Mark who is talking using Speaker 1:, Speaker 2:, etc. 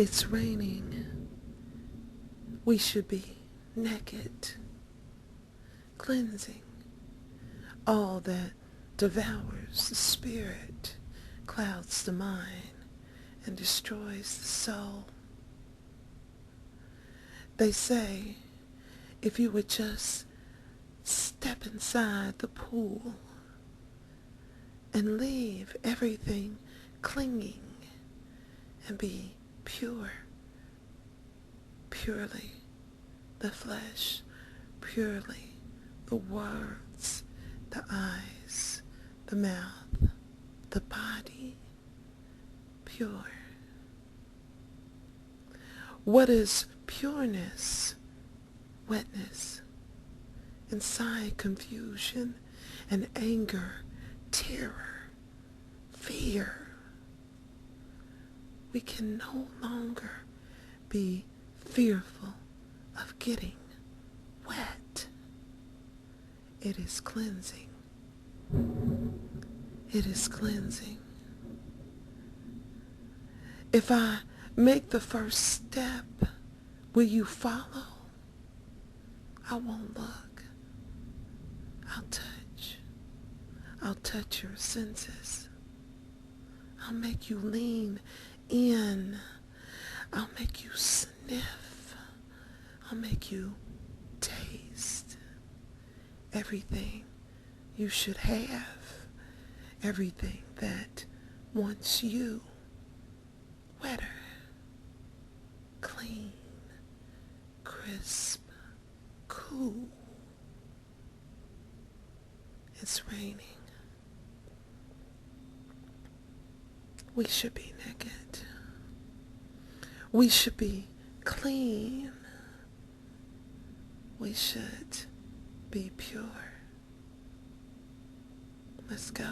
Speaker 1: It's raining. We should be naked, cleansing all that devours the spirit, clouds the mind, and destroys the soul. They say if you would just step inside the pool and leave everything clinging and be pure, purely the flesh, purely the words, the eyes, the mouth, the body, pure. What is pureness? Wetness, inside confusion and anger, terror, fear. We can no longer be fearful of getting wet. It is cleansing. It is cleansing. If I make the first step, will you follow? I won't look. I'll touch. I'll touch your senses. I'll make you lean in. I'll make you sniff. I'll make you taste everything you should have. Everything that wants you wetter, clean, crisp, cool. It's raining. We should be naked. We should be clean. We should be pure. Let's go.